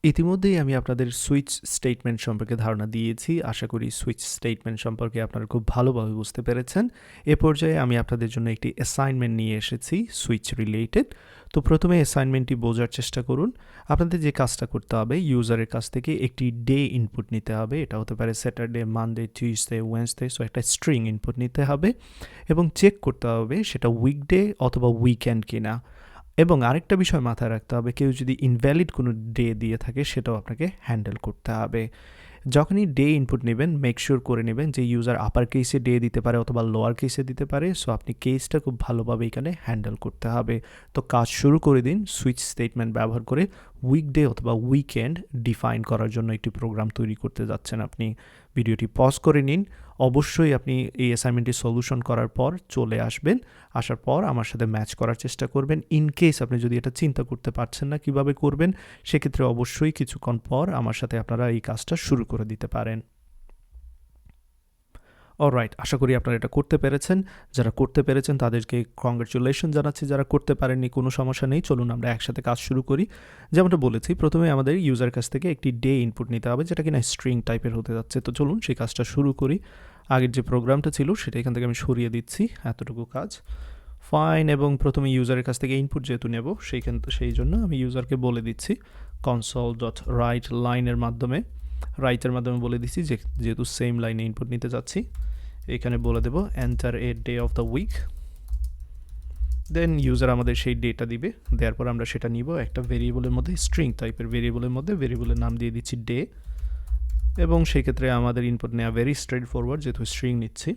ইতিমধ্যেই আমি আপনাদের সুইচ স্টেটমেন্ট সম্পর্কে ধারণা দিয়েছি। আশা করি সুইচ স্টেটমেন্ট সম্পর্কে আপনারা খুব ভালোভাবে বুঝতে পেরেছেন। এ পর্যায়ে আমি আপনাদের জন্য একটি অ্যাসাইনমেন্ট নিয়ে এসেছি সুইচ রিলেটেড। তো প্রথমে অ্যাসাইনমেন্টটি বোঝার চেষ্টা করুন। আপনাদের যে কাজটা করতে হবে, ইউজারের কাছ থেকে একটি ডে ইনপুট নিতে হবে। এটা হতে পারে Saturday, Monday, Tuesday, Wednesday. So একটা স্ট্রিং ইনপুট নিতে হবে এবং চেক করতে হবে সেটা উইকডে অথবা উইকেন্ড কিনা। এবং আরেকটা বিষয় মাথায় রাখতে হবে, কেউ যদি ইনভ্যালিড কোনো ডে দিয়ে থাকে সেটাও আপনাকে হ্যান্ডেল করতে হবে। যখনই ডে ইনপুট নেবেন, মেক শিওর করে নেবেন যে ইউজার আপার কেসে ডে দিতে পারে অথবা লোয়ার কেসে দিতে পারে। সো আপনি কেসটা খুব ভালোভাবে এখানে হ্যান্ডেল করতে হবে। তো কাজ শুরু করে দিন সুইচ স্টেটমেন্ট ব্যবহার করে উইকডে অথবা উইকেন্ড ডিফাইন করার জন্য একটি প্রোগ্রাম তৈরি করতে যাচ্ছেন আপনি। ভিডিওটি পজ করে নিন। অবশ্যই আপনি এই অ্যাসাইনমেন্টটি সলিউশন করার পর চলে আসবেন। আসার পর আমার সাথে ম্যাচ করার চেষ্টা করবেন। ইন কেস আপনি যদি এটা চিন্তা করতে পারছেন না কীভাবে করবেন, সেক্ষেত্রে অবশ্যই কিছুক্ষণ পর আমার সাথে আপনারা এই কাজটা শুরু করে দিতে পারেন। অলরাইট, আশা করি আপনারা এটা করতে পেরেছেন। যারা করতে পেরেছেন তাদেরকে কংগ্রাচুলেশন জানাচ্ছি। যারা করতে পারেননি কোনো সমস্যা নেই, চলুন আমরা একসাথে কাজ শুরু করি। যেমনটা বলেছি, প্রথমে আমাদের ইউজার কাছ থেকে একটি ডে ইনপুট নিতে হবে, যেটা কিনা স্ট্রিং টাইপের হতে যাচ্ছে। তো চলুন সেই কাজটা শুরু করি। আগের যে প্রোগ্রামটা ছিল সেটা এখান থেকে আমি সরিয়ে দিচ্ছি, এতটুকু কাজ ফাইন। এবং প্রথমে ইউজারের কাছ থেকে ইনপুট যেহেতু নেব, সেই জন্য আমি ইউজারকে বলে দিচ্ছি কনসোল ডট রাইট লাইনের মাধ্যমে বলে দিচ্ছি যে যেহেতু সেম লাইনে ইনপুট নিতে যাচ্ছি, এখানে বলে দেব enter a day of the week. Then user আমাদের সেই ডেটা দিবে, দেওয়ার পর আমরা সেটা নিব একটা ভেরিয়েবলের মধ্যে, স্ট্রিং টাইপের ভেরিয়েবলের মধ্যে। ভেরিয়েবলের নাম দিয়ে দিচ্ছি ডে। এবং সেই ক্ষেত্রে আমাদের ইনপুট নেওয়া ভেরি স্ট্রেট ফরওয়ার্ড, যেহেতু স্ট্রিং নিচ্ছি।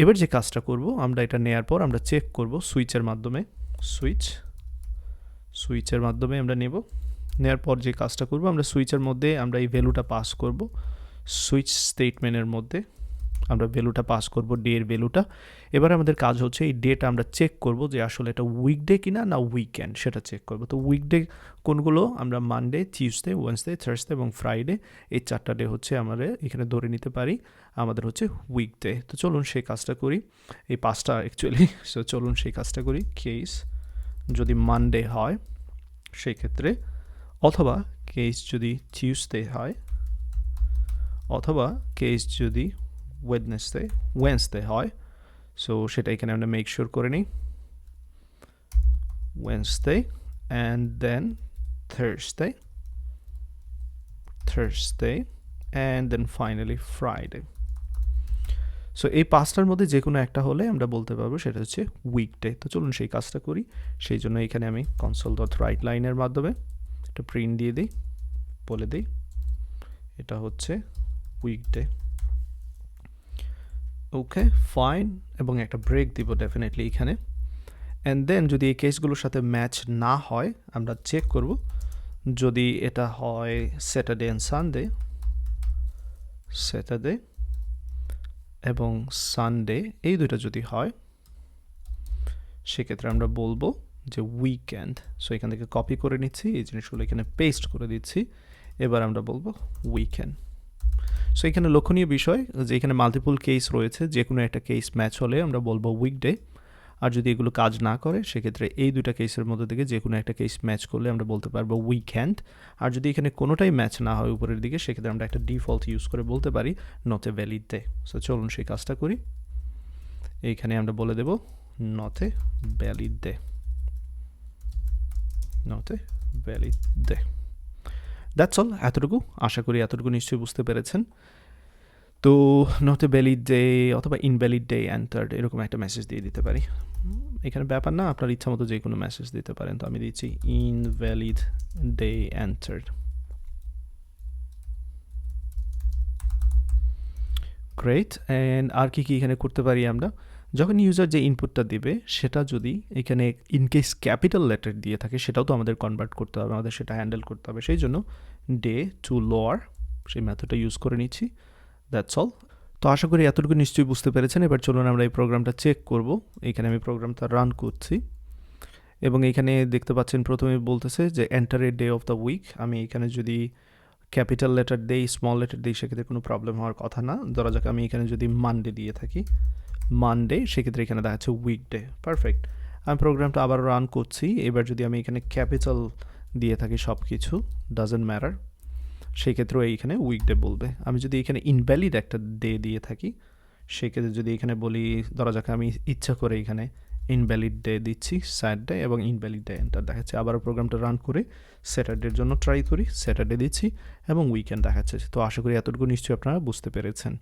এবার যে কাজটা করব, আমরা এটা নেওয়ার পর আমরা চেক করব সুইচের মাধ্যমে। সুইচের মাধ্যমে আমরা নেব। নেওয়ার পর যে কাজটা করব, আমরা সুইচের মধ্যে আমরা এই ভ্যালুটা পাস করব। সুইচ স্টেটমেন্টের মধ্যে আমরা ভ্যালুটা পাস করব, ডে এর ভ্যালুটা। এবার আমাদের কাজ হচ্ছে এই ডেটা আমরা চেক করব যে আসলে এটা উইকডে কিনা না উইকেন্ড, সেটা চেক করব। তো উইকডে কোনগুলো, আমরা মানডে, টিউসডে, ওয়েডনেসডে, থার্সডে এবং ফ্রাইডে, এই 4টা ডে হচ্ছে আমাদের এখানে ধরে নিতে পারি আমাদের হচ্ছে উইকডে। তো চলুন সেই কাজটা করি, এই 5টা অ্যাকচুয়ালি। সো চলুন সেই কাজটা করি। কেস যদি মানডে হয় সেই ক্ষেত্রে, অথবা কেস যদি টিউসডে হয়, অথবা কেস যদি ওয়েডনেসডে হয়। সো সেটা এখানে আমরা মেক শিওর করে নিই, Wednesday and then Thursday and then finally Friday. So এই 5টার মধ্যে যে কোনো একটা হলে আমরা বলতে পারবো সেটা হচ্ছে উইকডে। তো চলুন সেই কাজটা করি। সেই জন্য এখানে আমি কনসোল ডট রাইট লাইনের মাধ্যমে একটা প্রিন্ট দিয়ে দিই, বলে দিই এটা হচ্ছে উইকডে। ওকে ফাইন, এবং একটা ব্রেক দিব ডেফিনেটলি এখানে। অ্যান্ড দেন যদি এই কেসগুলোর সাথে ম্যাচ না হয়, আমরা চেক করব। যদি এটা হয় স্যাটারডে অ্যান্ড স্যাটারডে এবং সানডে, এই দুইটা যদি হয়, সেক্ষেত্রে আমরা বলবো যে উইকেন্ড। সো এখান থেকে কপি করে নিচ্ছি, এই জিনিসগুলো এখানে পেস্ট করে দিচ্ছি। এবার আমরা বলবো উইকেন্ড। সো এখানে লক্ষণীয় বিষয় যে এখানে মাল্টিপল কেস রয়েছে, যে কোনো একটা কেস ম্যাচ হলে আমরা বলবো উইকডে। আর যদি এগুলো কাজ না করে, সেক্ষেত্রে এই দুইটা কেসের মধ্যে থেকে যে কোনো একটা কেস ম্যাচ করলে আমরা বলতে পারবো উইকেন্ড। আর যদি এখানে কোনোটাই ম্যাচ না হয় উপরের দিকে, সেক্ষেত্রে আমরা একটা ডিফল্ট ইউজ করে বলতে পারি not a valid day. So চলুন সেই কাজটা করি। এইখানে আমরা বলে দেব not a valid day, that's all. এতটুকু, আশা করি এতটুকু নিশ্চয়ই বুঝতে পেরেছেন। তো নট এ ভ্যালিড ডে অথবা ইনভ্যালিড ডে এন্টার্ড, এরকম একটা মেসেজ দিয়ে দিতে পারি। এখানে ব্যাপার না, আপনার ইচ্ছা মতো যে কোনো মেসেজ দিতে পারেন। তো আমি দিচ্ছি invalid day entered. Great. And আর কি এখানে করতে পারি আমরা, যখন ইউজার যে ইনপুটটা দিবে সেটা যদি এখানে ইনকেস ক্যাপিটাল লেটার দিয়ে থাকে, সেটাও তো আমাদের কনভার্ট করতে হবে, আমাদের সেটা হ্যান্ডেল করতে হবে। সেই জন্য ডে টু লোয়ার সেই মেথডটা ইউজ করে নিচ্ছি। That's all. তো আশা করি এতটুকু নিশ্চয়ই বুঝতে পেরেছেন। এবার চলুন আমরা এই প্রোগ্রামটা চেক করব। এখানে আমি প্রোগ্রামটা রান করছি এবং এখানে দেখতে পাচ্ছেন প্রথমে বলতেছে যে enter a day of the week. আমি এখানে যদি ক্যাপিটাল লেটার দেই, স্মল লেটার দিই, সেক্ষেত্রে কোনো প্রবলেম হওয়ার কথা না। ধরা যাক আমি এখানে যদি মানডে দিয়ে থাকি, মানডে, সেক্ষেত্রে এখানে দেখাচ্ছে উইকডে। পারফেক্ট। আমি প্রোগ্রামটা আবার রান করছি। এবার যদি আমি এখানে ক্যাপিটাল দিয়ে থাকি সব কিছু, ডাজেন্ট ম্যাটার, সেই ক্ষেত্রেও এইখানে উইকডে বলবে। আমি যদি এখানে ইনভ্যালিড একটা ডে দিয়ে থাকি, সেক্ষেত্রে যদি এখানে বলি, ধরা যাক আমি ইচ্ছা করে এখানে ইনভ্যালিড ডে দিচ্ছি, স্যাটারডে এবং ইনভ্যালিড ডে এন্টার দেখাচ্ছে। আবারও প্রোগ্রামটা রান করে স্যাটারডের জন্য ট্রাই করি, স্যাটারডে দিচ্ছি এবং উইকেন্ড দেখাচ্ছে। তো আশা করি এতটুকু নিশ্চয়ই আপনারা বুঝতে পেরেছেন।